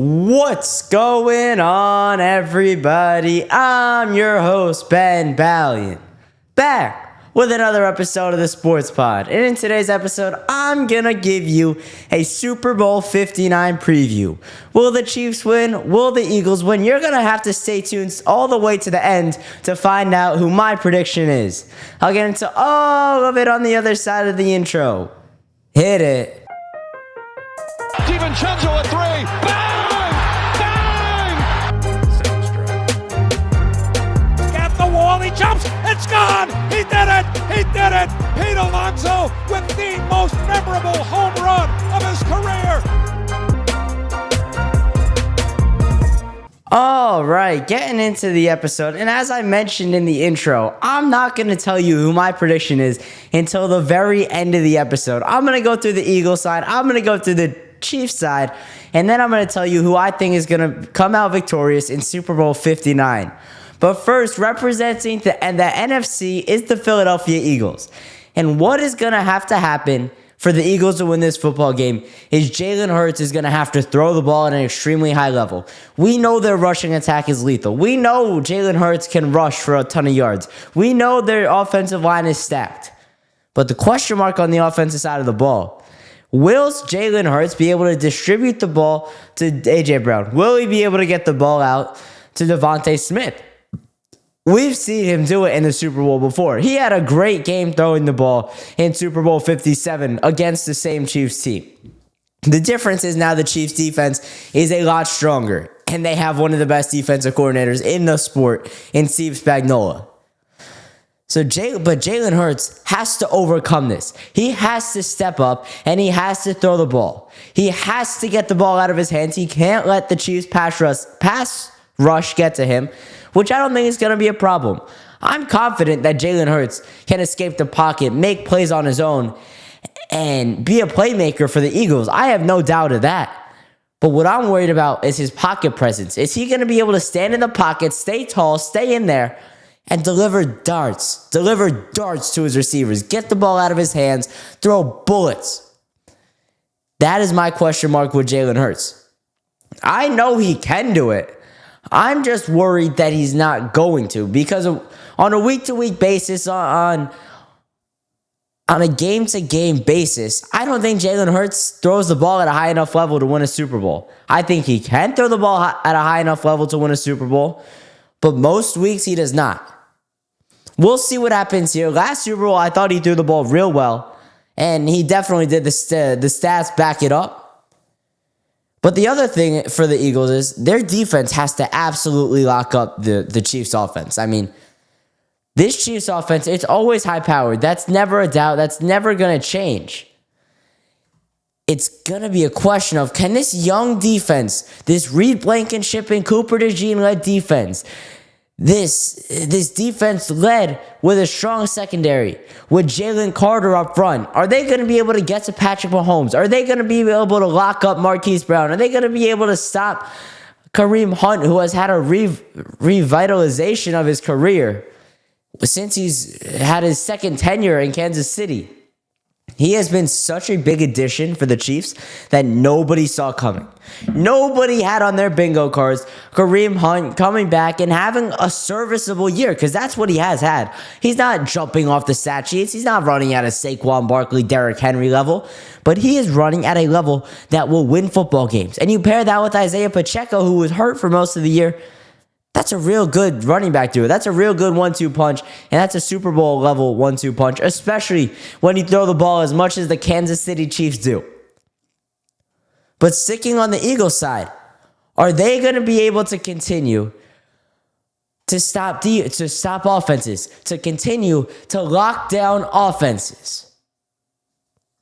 What's going on, everybody? I'm your host, Ben Valiant, back with another episode of the Sports Pod. And in today's episode, I'm gonna give you a Super Bowl 59 preview. Will the Chiefs win? Will the Eagles win? You're gonna have to stay tuned all the way to the end to find out who my prediction is. I'll get into all of it on the other side of the intro. Hit it. DiVincenzo at three. Bang! Got the wall. He jumps. It's gone. He did it. He did it. Pete Alonso with the most memorable home run of his career. All right, getting into the episode, and as I mentioned in the intro, I'm not going to tell you who my prediction is until the very end of the episode. I'm going to go through the Eagles side, I'm going to go through the Chiefs side, and then I'm going to tell you who I think is going to come out victorious in Super Bowl 59. But first, representing the NFC is the Philadelphia Eagles. And what is going to have to happen for the Eagles to win this football game is Jalen Hurts is going to have to throw the ball at an extremely high level. We know their rushing attack is lethal. We know Jalen Hurts can rush for a ton of yards. We know their offensive line is stacked. But the question mark on the offensive side of the ball, will Jalen Hurts be able to distribute the ball to A.J. Brown? Will he be able to get the ball out to Devontae Smith? We've seen him do it in the Super Bowl before. He had a great game throwing the ball in Super Bowl 57 against the same Chiefs team. The difference is now the Chiefs defense is a lot stronger, and they have one of the best defensive coordinators in the sport in Steve Spagnuolo. But Jalen Hurts has to overcome this. He has to step up, and he has to throw the ball. He has to get the ball out of his hands. He can't let the Chiefs pass rush get to him, which I don't think is going to be a problem. I'm confident that Jalen Hurts can escape the pocket, make plays on his own, and be a playmaker for the Eagles. I have no doubt of that. But what I'm worried about is his pocket presence. Is he going to be able to stand in the pocket, stay tall, stay in there, and deliver darts to his receivers, get the ball out of his hands, throw bullets? That is my question mark with Jalen Hurts. I know he can do it. I'm just worried that he's not going to, because on a week-to-week basis, on a game-to-game basis, I don't think Jalen Hurts throws the ball at a high enough level to win a Super Bowl. I think he can throw the ball at a high enough level to win a Super Bowl, but most weeks he does not. We'll see what happens here. Last Super Bowl, I thought he threw the ball real well, and he definitely did. The stats back it up. But the other thing for the Eagles is their defense has to absolutely lock up the Chiefs' offense. I mean, this Chiefs' offense, it's always high-powered. That's never a doubt. That's never going to change. It's going to be a question of, can this young defense, this Reed Blankenship and Cooper DeJean-led defense, this defense led with a strong secondary, with Jalen Carter up front, are they going to be able to get to Patrick Mahomes? Are they going to be able to lock up Marquise Brown? Are they going to be able to stop Kareem Hunt, who has had a revitalization of his career since he's had his second tenure in Kansas City? He has been such a big addition for the Chiefs that nobody saw coming. Nobody had on their bingo cards Kareem Hunt coming back and having a serviceable year, because that's what he has had. He's not jumping off the stat sheets. He's not running at a Saquon Barkley, Derrick Henry level, but he is running at a level that will win football games. And you pair that with Isaiah Pacheco, who was hurt for most of the year. That's a real good running back duo. That's a real good 1-2 punch, and that's a Super Bowl level 1-2 punch, especially when you throw the ball as much as the Kansas City Chiefs do. But sticking on the Eagles side, are they going to be able to continue to stop offenses, to continue to lock down offenses?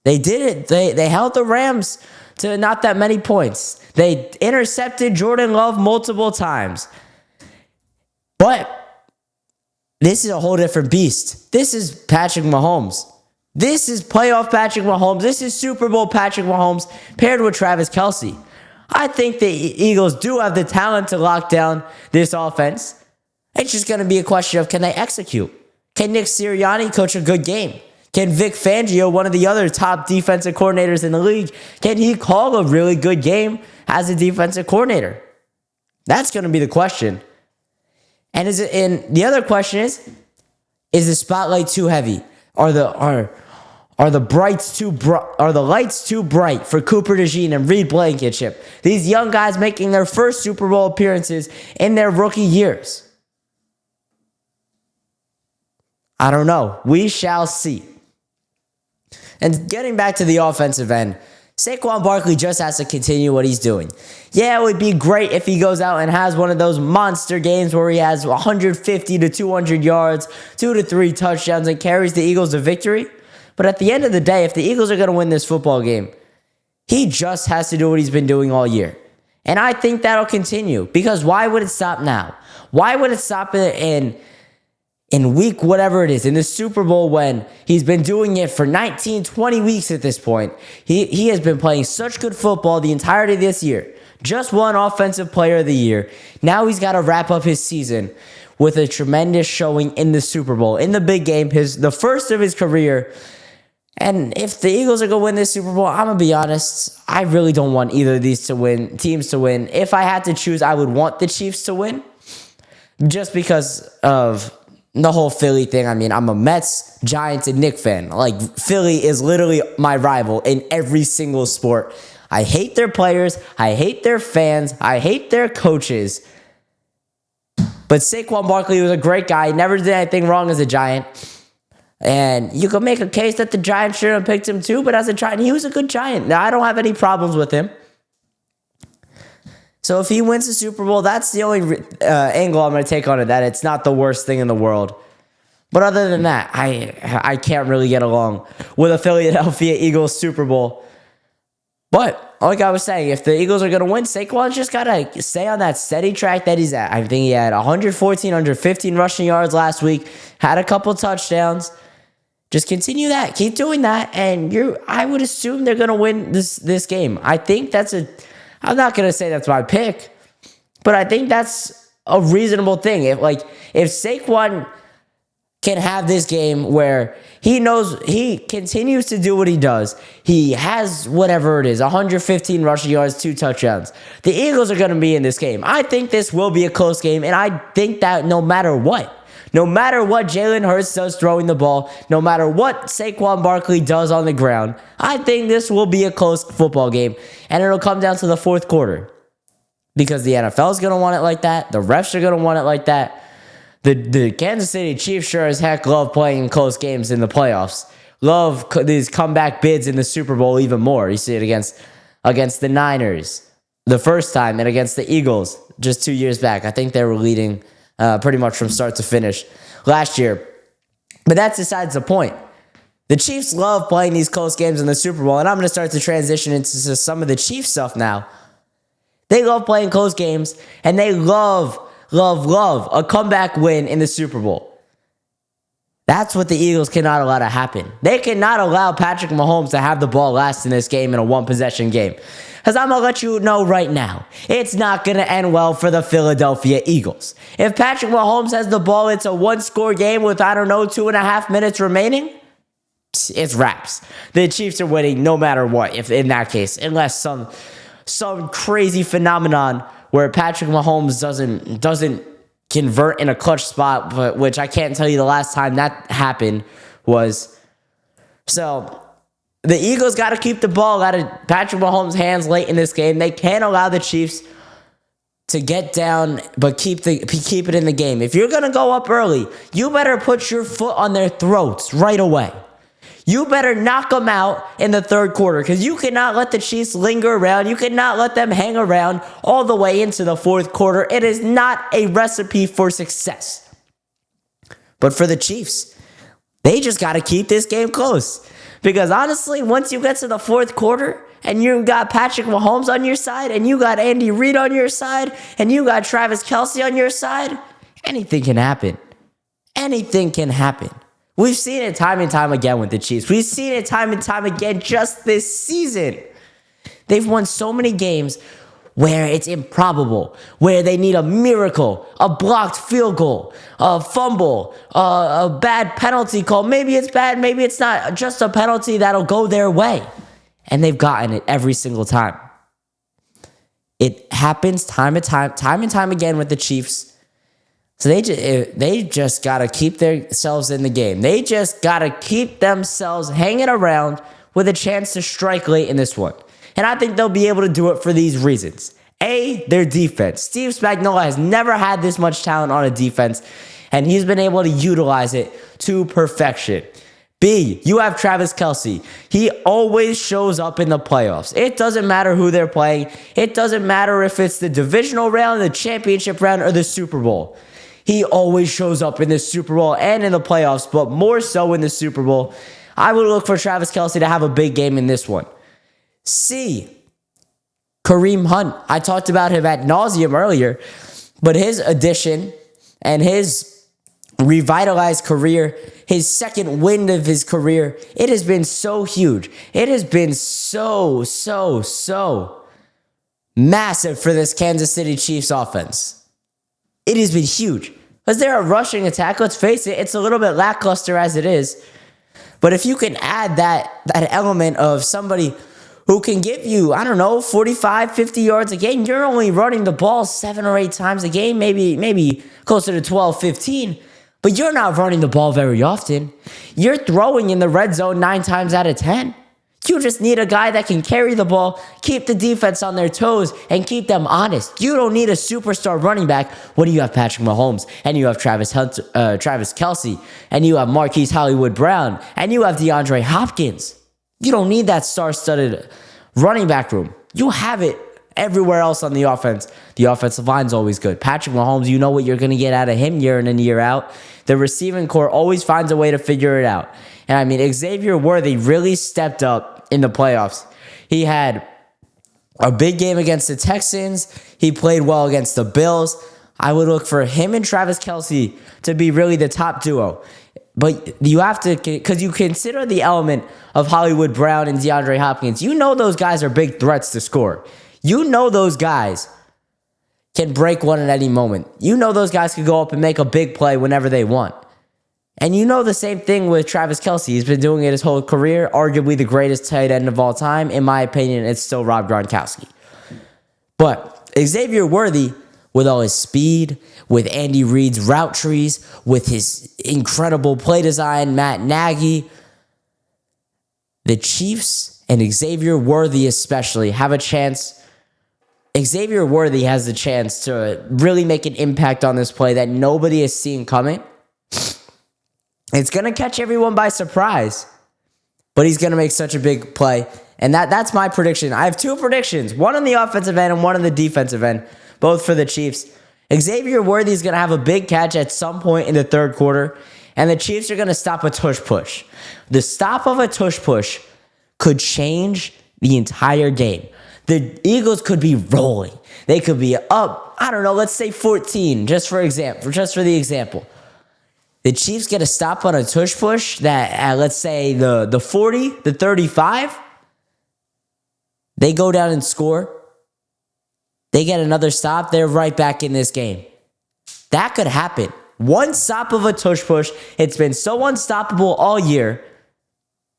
They did it. They held the Rams to not that many points. They intercepted Jordan Love multiple times. But this is a whole different beast. This is Patrick Mahomes. This is playoff Patrick Mahomes. This is Super Bowl Patrick Mahomes paired with Travis Kelce. I think the Eagles do have the talent to lock down this offense. It's just going to be a question of, can they execute? Can Nick Sirianni coach a good game? Can Vic Fangio, one of the other top defensive coordinators in the league, can he call a really good game as a defensive coordinator? That's going to be the question. And the other question is the spotlight too heavy? Are the lights too bright for Cooper DeJean and Reed Blankenship? These young guys making their first Super Bowl appearances in their rookie years. I don't know. We shall see. And getting back to the offensive end, Saquon Barkley just has to continue what he's doing. Yeah, it would be great if he goes out and has one of those monster games where he has 150 to 200 yards, 2 to 3 touchdowns, and carries the Eagles to victory. But at the end of the day, if the Eagles are going to win this football game, he just has to do what he's been doing all year. And I think that'll continue, because why would it stop now? Why would it stop in week whatever it is, in the Super Bowl, when he's been doing it for 19, 20 weeks at this point? He has been playing such good football the entirety of this year. Just won Offensive Player of the Year. Now he's got to wrap up his season with a tremendous showing in the Super Bowl, in the big game, the first of his career. And if the Eagles are going to win this Super Bowl, I'm going to be honest, I really don't want either of these teams to win. If I had to choose, I would want the Chiefs to win, just because of the whole Philly thing. I mean, I'm a Mets, Giants, and Knicks fan. Like, Philly is literally my rival in every single sport. I hate their players. I hate their fans. I hate their coaches. But Saquon Barkley was a great guy. He never did anything wrong as a Giant. And you could make a case that the Giants should have picked him too, but as a Giant, he was a good Giant. Now, I don't have any problems with him. So if he wins the Super Bowl, that's the only angle I'm going to take on it, that it's not the worst thing in the world. But other than that, I can't really get along with a Philadelphia Eagles Super Bowl. But like I was saying, if the Eagles are going to win, Saquon's just got to stay on that steady track that he's at. I think he had 115 rushing yards last week, had a couple touchdowns. Just continue that. Keep doing that, and I would assume they're going to win this game. I think I'm not going to say that's my pick, but I think that's a reasonable thing. If Saquon can have this game where he knows he continues to do what he does, he has whatever it is, 115 rushing yards, 2 touchdowns. The Eagles are going to be in this game. I think this will be a close game, and I think that no matter what Jalen Hurts does throwing the ball, no matter what Saquon Barkley does on the ground, I think this will be a close football game, and it'll come down to the fourth quarter, because the NFL is going to want it like that. The refs are going to want it like that. The Kansas City Chiefs sure as heck love playing in close games in the playoffs. Love these comeback bids in the Super Bowl even more. You see it against the Niners the first time, and against the Eagles just 2 years back. I think they were leading pretty much from start to finish last year. But that's besides the point. The Chiefs love playing these close games in the Super Bowl, and I'm going to start to transition into some of the Chiefs stuff now. They love playing close games, and they love a comeback win in the Super Bowl. That's what the Eagles cannot allow to happen. They cannot allow Patrick Mahomes to have the ball last in this game, in a one-possession game. Because I'm going to let you know right now, it's not going to end well for the Philadelphia Eagles. If Patrick Mahomes has the ball, it's a one-score game with, 2.5 minutes remaining. It's wraps. The Chiefs are winning no matter what, if in that case, unless some crazy phenomenon where Patrick Mahomes doesn't convert in a clutch spot, but which I can't tell you the last time that happened was. So the Eagles got to keep the ball out of Patrick Mahomes' hands late in this game. They can't allow the Chiefs to get down, but keep it in the game. If you're gonna go up early, you better put your foot on their throats right away. You better knock them out in the third quarter, because you cannot let the Chiefs linger around. You cannot let them hang around all the way into the fourth quarter. It is not a recipe for success. But for the Chiefs, they just got to keep this game close. Because honestly, once you get to the fourth quarter and you got Patrick Mahomes on your side, and you got Andy Reid on your side, and you got Travis Kelce on your side, anything can happen. Anything can happen. We've seen it time and time again with the Chiefs. We've seen it time and time again just this season. They've won so many games where it's improbable, where they need a miracle, a blocked field goal, a fumble, a bad penalty call. Maybe it's bad, maybe it's not, just a penalty that'll go their way. And they've gotten it every single time. It happens time and time again with the Chiefs. So they just got to keep themselves in the game. They just got to keep themselves hanging around with a chance to strike late in this one. And I think they'll be able to do it for these reasons. A, their defense. Steve Spagnuolo has never had this much talent on a defense, and he's been able to utilize it to perfection. B, you have Travis Kelce. He always shows up in the playoffs. It doesn't matter who they're playing. It doesn't matter if it's the divisional round, the championship round, or the Super Bowl. He always shows up in the Super Bowl and in the playoffs, but more so in the Super Bowl. I would look for Travis Kelce to have a big game in this one. C, Kareem Hunt. I talked about him ad nauseum earlier, but his addition and his revitalized career, his second wind of his career, it has been so huge. It has been so massive for this Kansas City Chiefs offense. It has been huge. Because they're a rushing attack. Let's face it, it's a little bit lackluster as it is. But if you can add that element of somebody who can give you, 45, 50 yards a game, you're only running the ball 7 or 8 times a game, maybe closer to 12, 15. But you're not running the ball very often. You're throwing in the red zone 9 times out of 10. You just need a guy that can carry the ball, keep the defense on their toes, and keep them honest. You don't need a superstar running back. What do you have? Patrick Mahomes, and you have Travis Kelce, and you have Marquise Hollywood Brown, and you have DeAndre Hopkins. You don't need that star-studded running back room. You have it everywhere else on the offense. The offensive line's always good. Patrick Mahomes, you know what you're going to get out of him year in and year out. The receiving core always finds a way to figure it out. And Xavier Worthy really stepped up in the playoffs. He had a big game against the Texans. He played well against the Bills. I would look for him and Travis Kelce to be really the top duo. But you have to, because you consider the element of Hollywood Brown and DeAndre Hopkins. You know those guys are big threats to score. You know those guys can break one at any moment. You know those guys can go up and make a big play whenever they want. And you know the same thing with Travis Kelce. He's been doing it his whole career. Arguably the greatest tight end of all time. In my opinion, it's still Rob Gronkowski. But Xavier Worthy, with all his speed, with Andy Reid's route trees, with his incredible play design, Matt Nagy, the Chiefs and Xavier Worthy especially have a chance. Xavier Worthy has the chance to really make an impact on this play that nobody is seeing coming. It's going to catch everyone by surprise, but he's going to make such a big play. And that's my prediction. I have 2 predictions, one on the offensive end and one on the defensive end, both for the Chiefs. Xavier Worthy is going to have a big catch at some point in the third quarter, and the Chiefs are going to stop a tush push. The stop of a tush push could change the entire game. The Eagles could be rolling. They could be up, let's say 14, just for the example. The Chiefs get a stop on a tush push that at, let's say, the 40, the 35. They go down and score. They get another stop. They're right back in this game. That could happen. One stop of a tush push. It's been so unstoppable all year.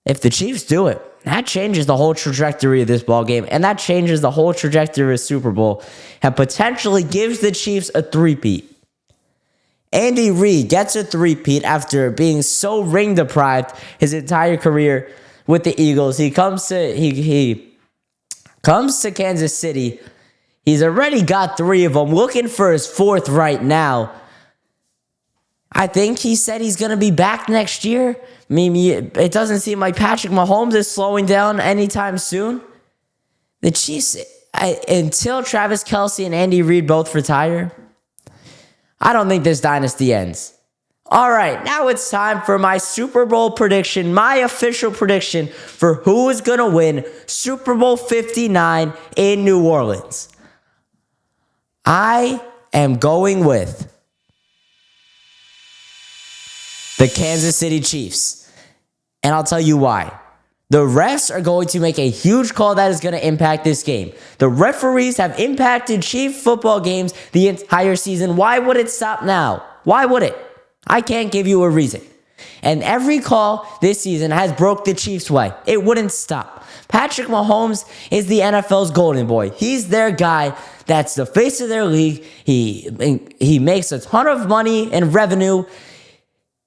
If the Chiefs do it, that changes the whole trajectory of this ball game, and that changes the whole trajectory of Super Bowl, and potentially gives the Chiefs a three-peat. Andy Reid gets a three-peat after being so ring-deprived his entire career with the Eagles. He comes to Kansas City. He's already got 3 of them, looking for his 4th right now. I think he said he's going to be back next year. It doesn't seem like Patrick Mahomes is slowing down anytime soon. The Chiefs, until Travis Kelce and Andy Reid both retire, I don't think this dynasty ends. All right, now it's time for my Super Bowl prediction, my official prediction for who is going to win Super Bowl 59 in New Orleans. I am going with the Kansas City Chiefs, and I'll tell you why. The refs are going to make a huge call that is going to impact this game. The referees have impacted Chiefs football games the entire season. Why would it stop now? Why would it? I can't give you a reason. And every call this season has broke the Chiefs' way. It wouldn't stop. Patrick Mahomes is the NFL's golden boy. He's their guy that's the face of their league. He makes a ton of money and revenue.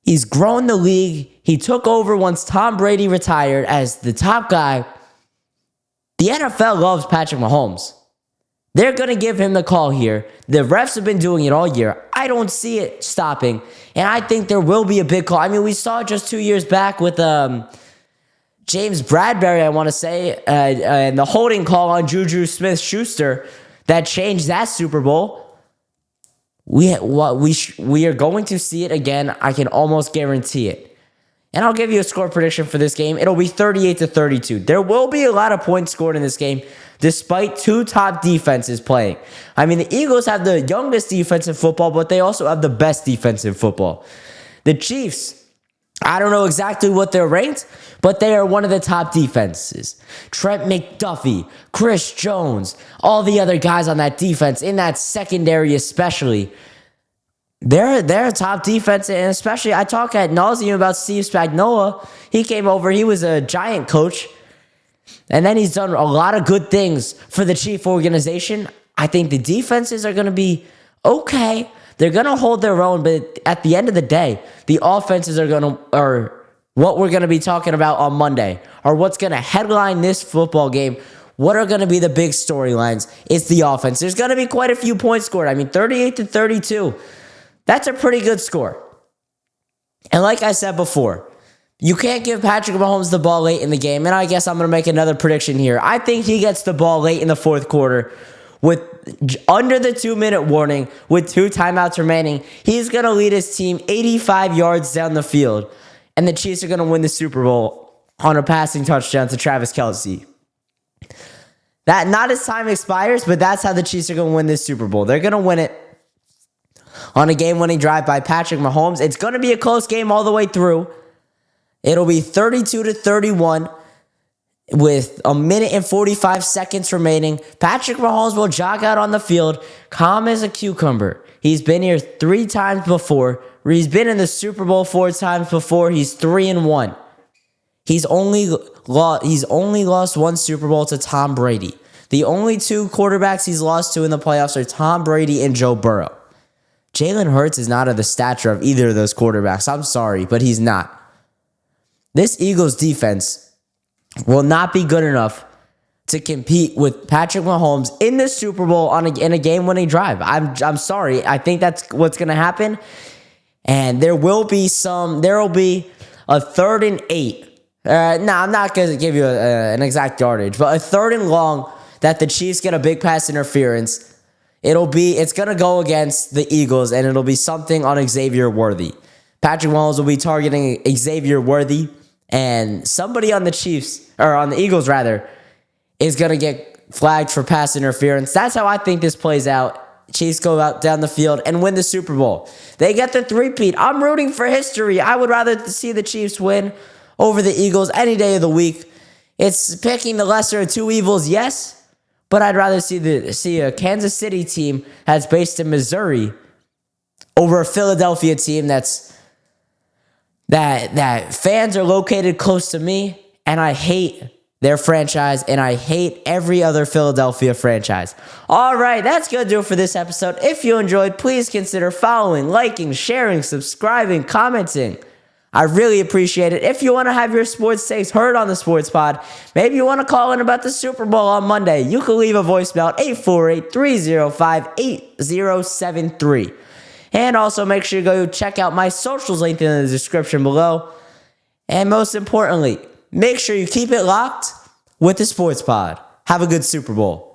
He's grown the league. He took over once Tom Brady retired as the top guy. The NFL loves Patrick Mahomes. They're going to give him the call here. The refs have been doing it all year. I don't see it stopping. And I think there will be a big call. I mean, we saw it just 2 years back with James Bradbury, I want to say, and the holding call on Juju Smith-Schuster that changed that Super Bowl. We are going to see it again. I can almost guarantee it. And I'll give you a score prediction for this game. It'll be 38-32. There will be a lot of points scored in this game, despite two top defenses playing. I mean, the Eagles have the youngest defense in football, but they also have the best defense in football. The Chiefs, I don't know exactly what they're ranked, but they are one of the top defenses. Trent McDuffie, Chris Jones, all the other guys on that defense, in that secondary especially, they're a top defense, and especially I talk ad nauseum about Steve Spagnuolo. He came over, he was a Giant coach, and then he's done a lot of good things for the Chief organization. I think the defenses are going to be okay. They're going to hold their own, but at the end of the day, the offenses are what we're going to be talking about on Monday, or what's going to headline this football game. What are going to be the big storylines? It's the offense. There's going to be quite a few points scored. I mean, 38-32. That's a pretty good score. And like I said before, you can't give Patrick Mahomes the ball late in the game. And I guess I'm going to make another prediction here. I think he gets the ball late in the fourth quarter with under the 2-minute warning with 2 timeouts remaining. He's going to lead his team 85 yards down the field. And the Chiefs are going to win the Super Bowl on a passing touchdown to Travis Kelce. That not as time expires, but that's how the Chiefs are going to win this Super Bowl. They're going to win it on a game-winning drive by Patrick Mahomes. It's going to be a close game all the way through. It'll be 32-31 with 1 minute and 45 seconds remaining. Patrick Mahomes will jog out on the field, calm as a cucumber. He's been here 3 times before. He's been in the Super Bowl 4 times before. He's 3-1. He's only lost 1 Super Bowl to Tom Brady. The only 2 quarterbacks he's lost to in the playoffs are Tom Brady and Joe Burrow. Jalen Hurts is not of the stature of either of those quarterbacks. I'm sorry, but he's not. This Eagles defense will not be good enough to compete with Patrick Mahomes in the Super Bowl in a game-winning drive. I'm sorry. I think that's what's going to happen. And there will be a 3rd and 8. I'm not going to give you an exact yardage, but a 3rd and long that the Chiefs get a big pass interference. It's going to go against the Eagles, and it'll be something on Xavier Worthy. Patrick Mahomes will be targeting Xavier Worthy, and somebody on the Eagles, is going to get flagged for pass interference. That's how I think this plays out. Chiefs go out down the field and win the Super Bowl. They get the 3-peat. I'm rooting for history. I would rather see the Chiefs win over the Eagles any day of the week. It's picking the lesser of 2 evils, yes. But I'd rather see a Kansas City team that's based in Missouri over a Philadelphia team that fans are located close to me, and I hate their franchise, and I hate every other Philadelphia franchise. All right, that's going to do it for this episode. If you enjoyed, please consider following, liking, sharing, subscribing, commenting. I really appreciate it. If you want to have your sports takes heard on the Sports Pod, maybe you want to call in about the Super Bowl on Monday, you can leave a voicemail at 848-305-8073. And also make sure you go check out my socials linked in the description below. And most importantly, make sure you keep it locked with the Sports Pod. Have a good Super Bowl.